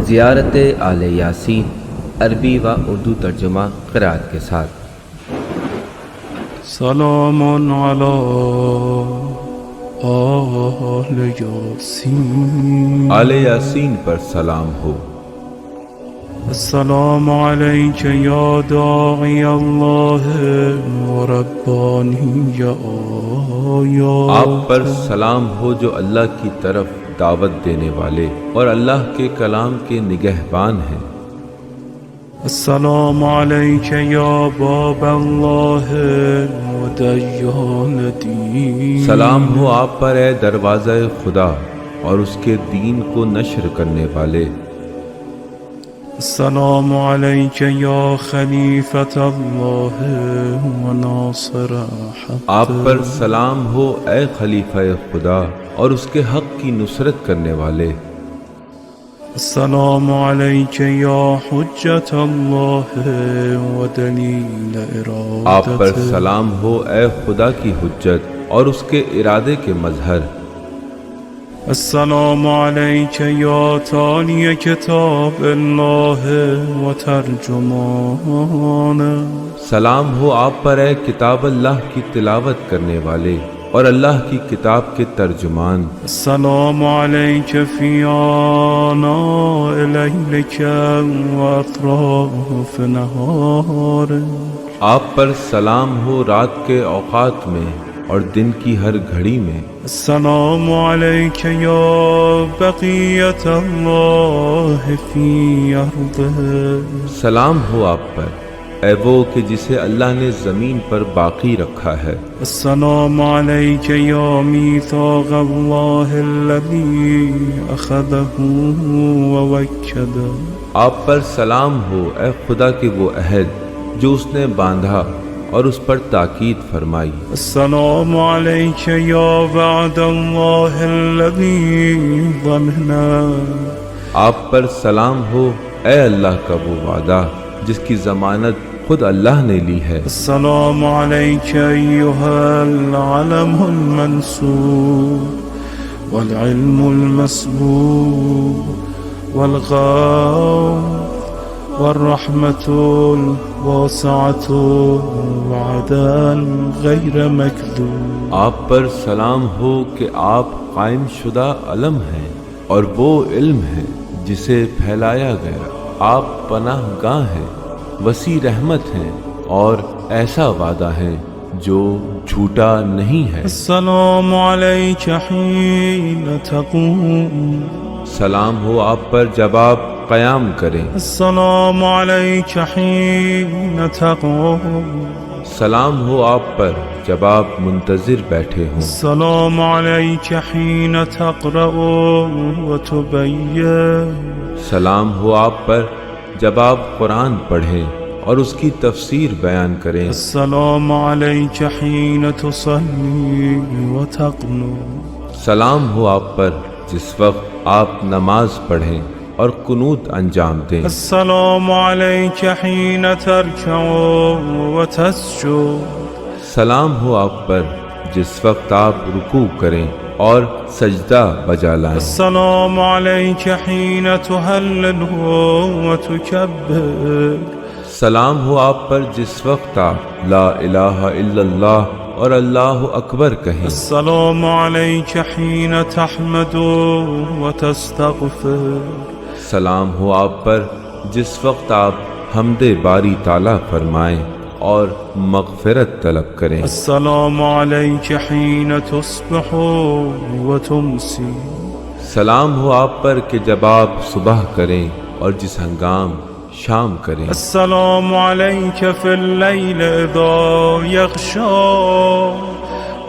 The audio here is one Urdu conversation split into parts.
زیارت آل یاسین عربی و اردو ترجمہ قرأت کے ساتھ۔ سلام علی آل یاسین، آل یاسین پر سلام ہو۔ السلام علیک یا داعی اللہ و ربانی آیات، آپ پر سلام ہو جو اللہ کی طرف دعوت دینے والے اور اللہ کے کلام کے نگہبان ہیں۔ السلام علیک یا باب اللہ و دیان دین، سلام ہو آپ پر اے دروازہ خدا اور اس کے دین کو نشر کرنے والے۔ السلام علیک یا خلیفۃ اللہ و ناصر حق، آپ پر سلام ہو اے خلیفہ خدا اور اس کے حق کی نصرت کرنے والے۔ السلام علیک یا حجت اللہ و دلیل ارادت، آپ پر سلام ہو اے خدا کی حجت اور اس کے ارادے کے مظہر۔ السلام علیک یا تالی کتاب اللہ و ترجمان، سلام ہو آپ پر اے کتاب اللہ کی تلاوت کرنے والے اور اللہ کی کتاب کے ترجمان۔ السلام علیک فی آناء لیلک و اطراف نہارک، آپ پر سلام ہو رات کے اوقات میں اور دن کی ہر گھڑی میں۔ السلام علیک یا بقیت اللہ فی ارضہ، سلام ہو آپ پر اے وہ کہ جسے اللہ نے زمین پر باقی رکھا ہے۔ السلام علیک یا میثاق اللہ الذی اخذہ ووکدہ، آپ پر سلام ہو اے خدا کے وہ عہد جو اس نے باندھا اور اس پر تاکید فرمائی۔ السلام علیک یا وعد اللہ الذی ضمنہ، آپ پر سلام ہو اے اللہ کا وہ وعدہ جس کی ضمانت خود اللہ نے لی ہے۔ السلام علیک ایہا العلم المنصور والعلم المسبوق والغوث والرحمة الواسعة وعدان غیر مکذوب، آپ پر سلام ہو کہ آپ قائم شدہ علم ہیں اور وہ علم ہے جسے پھیلایا گیا۔ آپ پناہ گاہ ہیں، وسیع رحمت ہیں اور ایسا وعدہ ہے جو جھوٹا نہیں ہے۔ السلام علیک حین تقوم، سلام ہو آپ پر جب آپ قیام کریں۔ السلام علیک حین تقوم، سلام ہو آپ پر جب آپ منتظر بیٹھے ہوں۔ السلام علیک حین تقرأ وتبین، سلام ہو آپ پر جب آپ قرآن پڑھیں اور اس کی تفسیر بیان کریں۔ السلام علیک حین تصلی وتقنت، سلام ہو آپ پر جس وقت آپ نماز پڑھیں اور قنوت انجام دیں۔ السلام علیک حین ترکع وتسجد، سلام ہو آپ پر جس وقت آپ رکوع کریں اور سجدہ بجا لائیں۔ السلام علیک حین تہلل وتکبر، سلام ہو آپ پر جس وقت آپ لا الہ الا اللہ اور اللہ اکبر کہیں۔ السلام علیک حین تحمد وتستغفر، سلام ہو آپ پر جس وقت آپ حمد باری تعالیٰ فرمائیں اور مغفرت طلب کریں۔ السلام علیک حین تصبح وتمسی، سلام ہو آپ پر کہ جب آپ صبح کریں اور جس ہنگام شام کریں۔ السلام علیک فی اللیل اذا یغشا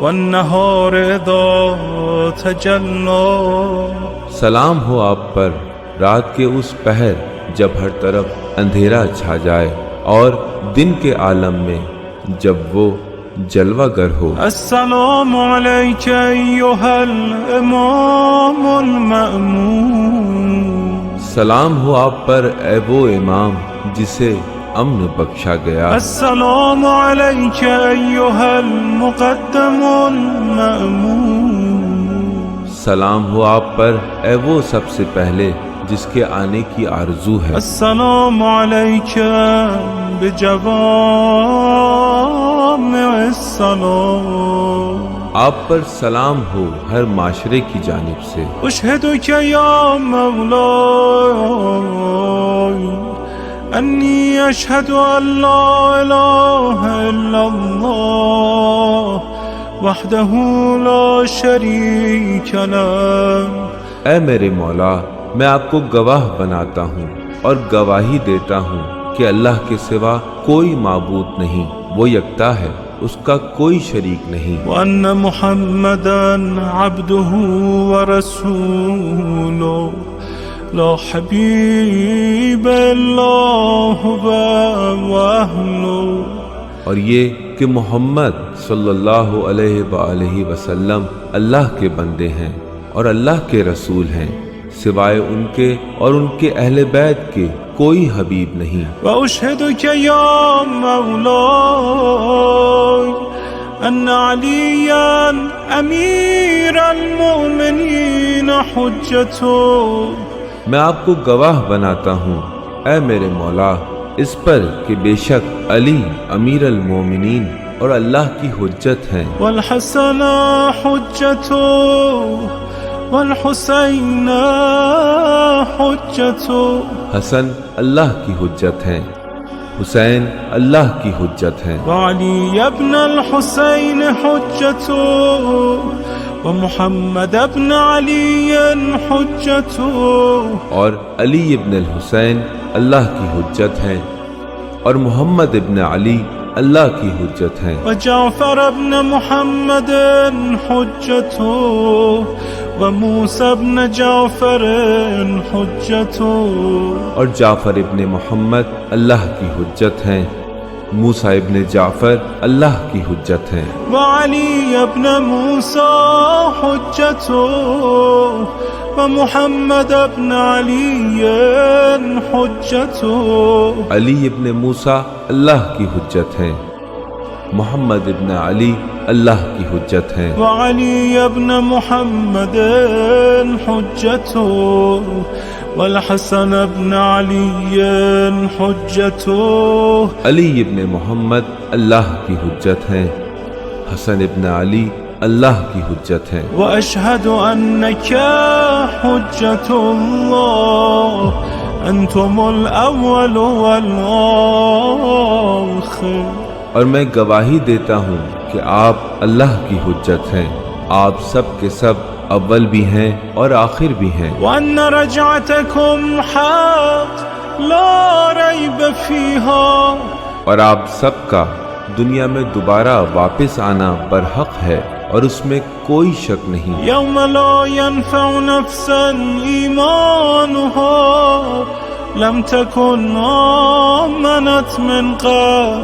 والنہار اذا تجلی، سلام ہو آپ پر رات کے اس پہر جب ہر طرف اندھیرا چھا جائے اور دن کے عالم میں جب وہ جلوہ گر ہو۔ السلام علیک ایہا الامام المأمون، سلام ہو آپ پر اے وہ امام جسے امن بخشا گیا۔ السلام علیک ایہا المقدم المأمون، سلام ہو آپ پر اے وہ سب سے پہلے جس کے آنے کی آرزو ہے۔ السلام علیک بجوامع السلام، آپ پر سلام ہو ہر معاشرے کی جانب سے۔ اشہدک یا مولاي انی اشہد ان لا الہ الا اللہ وحدہ لا شریک لہ۔ اے میرے مولا، میں آپ کو گواہ بناتا ہوں اور گواہی دیتا ہوں کہ اللہ کے سوا کوئی معبود نہیں، وہ یکتا ہے، اس کا کوئی شریک نہیں، وأن محمدا عبده ورسوله لا حبيب إلا هو وأهله، اور یہ کہ محمد صلی اللہ علیہ وآلہ وسلم اللہ کے بندے ہیں اور اللہ کے رسول ہیں، سوائے ان کے اور ان کے اہل بیت کے کوئی حبیب نہیں۔ وأشهدك يا مولاي أن عليا أمير المؤمنين حجته، میں آپ کو گواہ بناتا ہوں اے میرے مولا اس پر کہ بے شک علی امیر المومنین اور اللہ کی حجت ہیں، والحسن حجته والحسین حجته، حسن اللہ کی حجت ہیں، حسین اللہ کی حجت ہیں، وعلی ابن الحسین حجته ومحمد ابن علی حجته، اور علی ابن الحسین اللہ کی حجت ہیں اور محمد ابن علی اللہ کی حجت ہیں، وجعفر ابن محمد حجته وموسى ابن جعفر حجته، اور جعفر ابن محمد اللہ کی حجت ہیں، موسیٰ ابن جعفر اللہ کی حجت ہیں، وعلی ابن موسى حجته ومحمد ابن علی حجته، علی ابن موسیٰ اللہ کی حجت ہیں، محمد ابن علی اللہ کی حجت ہیں، وعلی ابن محمد حجته والحسن ابن علی حجته، علی ابن محمد اللہ کی حجت ہیں، حسن ابن علی اللہ کی حجت ہیں، واشهد انک حجة اللہ انتم الاول والآخر، اور میں گواہی دیتا ہوں کہ آپ اللہ کی حجت ہیں، آپ سب کے سب اول بھی ہیں اور آخر بھی ہیں، وان رجعتکم حق لا ریب فیہا، اور آپ سب کا دنیا میں دوبارہ واپس آنا برحق ہے اور اس میں کوئی شک نہیں، یوم لا ينفع نفسا ایمانها لم تكن آمنت من قبل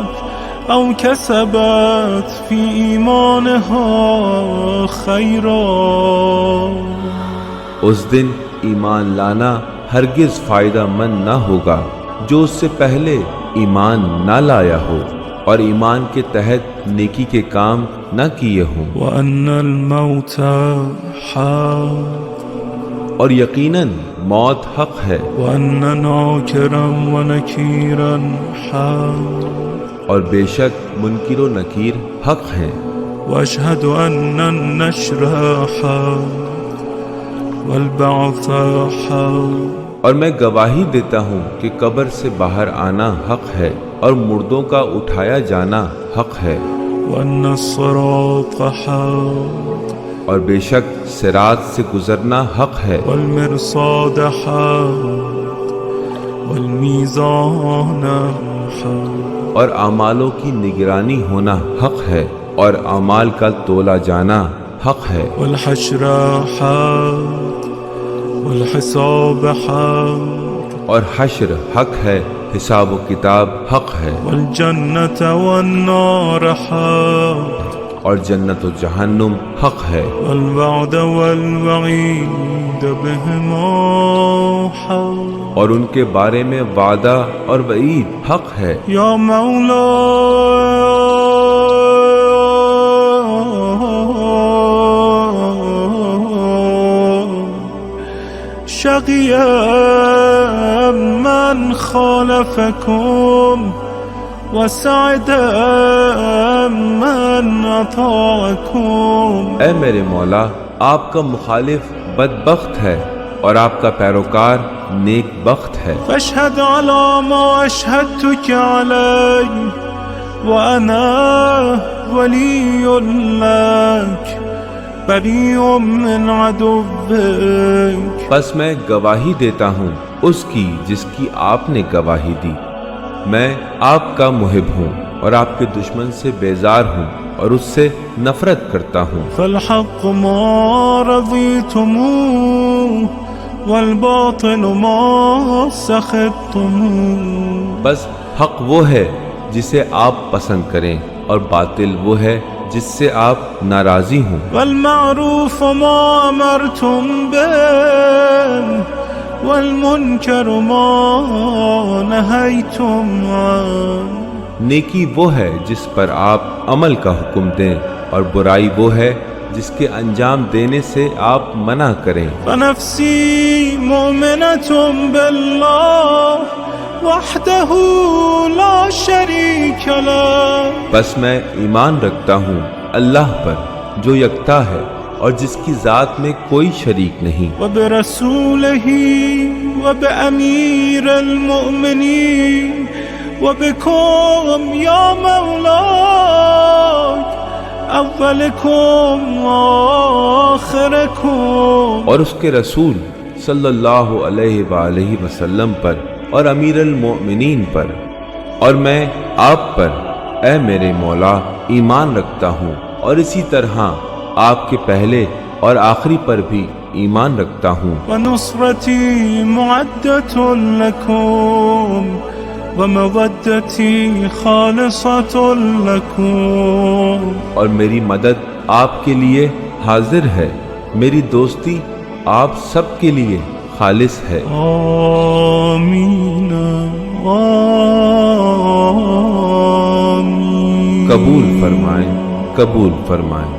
او کسبت فی ایمانها خیرا، اس دن ایمان لانا ہرگز فائدہ مند نہ ہوگا جو اس سے پہلے ایمان نہ لایا ہو اور ایمان کے تحت نیکی کے کام نہ کیے ہوں، وان الموت حق اور یقیناً موت حق ہے، وان ناکرا ونکیرا حق اور بے شک منکر و نکیر حق ہیں، واشهد ان النشر حق والبعث حق، اور میں گواہی دیتا ہوں کہ قبر سے باہر آنا حق ہے اور مردوں کا اٹھایا جانا حق ہے، وان الصراط حق اور بے شک صراط سے گزرنا حق ہے، والمرصاد حق والمیزان حق، اور اعمالوں کی نگرانی ہونا حق ہے اور اعمال کا تولا جانا حق ہے، والحشر حق والحساب حق، اور حشر حق ہے، حساب و کتاب حق ہے، والجنة والنار حق، اور جنت و جہنم حق ہے، والوعد والوعید بهما حق، اور ان کے بارے میں وعدہ اور وعید حق ہے، یا مولا شق شقيا من خالفكم وسعدا من أطاعكم. اے میرے مولا، آپ کا مخالف بدبخت ہے اور آپ کا پیروکار نیک بخت ہے. فاشهد على ما أشهدتك عليه وأنا ولي لك بريء من عدوك. بس میں گواہی دیتا ہوں اس کی جس کی آپ نے گواہی دی. میں آپ کا محب ہوں اور آپ کے دشمن سے بیزار ہوں اور اس سے نفرت کرتا ہوں. فالحق ما رضيتموه والباطل ما سخطتموه. بس حق وہ ہے جسے آپ پسند کریں اور باطل وہ ہے جس سے آپ ناراضی ہوں. والمعروف ما أمرتم به والمنكر ما نهيتم عنه. نیکی وہ ہے جس پر آپ عمل کا حکم دیں اور برائی وہ ہے جس کے انجام دینے سے آپ منع کریں. فنفسي مؤمنة بالله وحده لا شريك له. بس میں ایمان رکھتا ہوں اللہ پر جو یکتا ہے اور جس کی ذات میں کوئی شریک نہیں. وبرسوله وبأمير المؤمنين وبكم يا مولاي اولكم وآخركم. اور اس کے رسول صلی اللہ علیہ وآلہ وسلم پر اور امیر المؤمنین پر اور میں آپ پر اے میرے مولا ایمان رکھتا ہوں اور اسی طرح آپ کے پہلے اور آخری پر بھی ایمان رکھتا ہوں. ونصرتي معدة لكم ومودتي خالصة لكم. اور میری مدد آپ کے لیے حاضر ہے، میری دوستی آپ سب کے لیے خالص ہے. آمین آمین. قبول فرمائیں، قبول فرمائیں.